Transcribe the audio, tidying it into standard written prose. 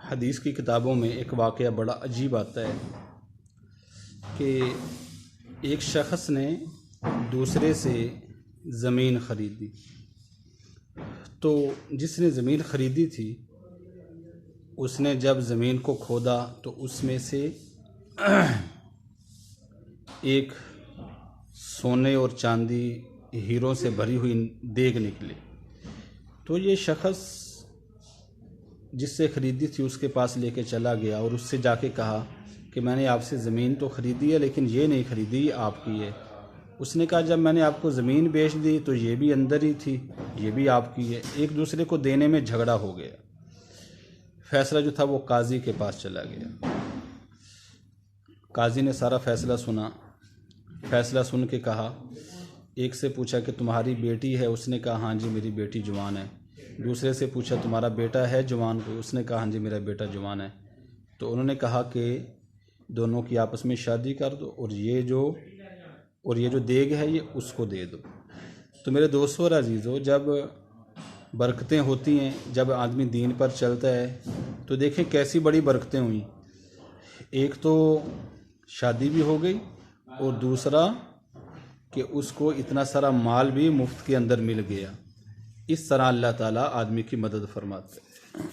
हदीस की किताबों में एक वाक़या बड़ा अजीब आता है कि एक शख्स ने दूसरे से ज़मीन ख़रीदी। तो जिसने ज़मीन ख़रीदी थी उसने जब ज़मीन को खोदा तो उसमें से एक सोने और चांदी हीरों से भरी हुई देग निकली। तो ये शख्स जिससे ख़रीदी थी उसके पास लेके चला गया और उससे जाके कहा कि मैंने आपसे ज़मीन तो ख़रीदी है लेकिन ये नहीं ख़रीदी, ये आपकी है। उसने कहा जब मैंने आपको ज़मीन बेच दी तो ये भी अंदर ही थी, ये भी आपकी है। एक दूसरे को देने में झगड़ा हो गया। फ़ैसला जो था वो काजी के पास चला गया। काजी ने सारा फ़ैसला सुना। फ़ैसला सुन के कहा, एक से पूछा कि तुम्हारी बेटी है? उसने कहा हाँ जी मेरी बेटी जवान है। दूसरे से पूछा तुम्हारा बेटा है जवान को? उसने कहा हाँ जी मेरा बेटा जवान है। तो उन्होंने कहा कि दोनों की आपस में शादी कर दो और ये जो देग है ये उसको दे दो। तो मेरे दोस्तों और अजीज़ों, जब बरकतें होती हैं, जब आदमी दीन पर चलता है तो देखें कैसी बड़ी बरकतें हुई। एक तो शादी भी हो गई और दूसरा कि उसको इतना सारा माल भी मुफ्त के अंदर मिल गया। इस तरह अल्लाह ताला आदमी की मदद फरमाते हैं।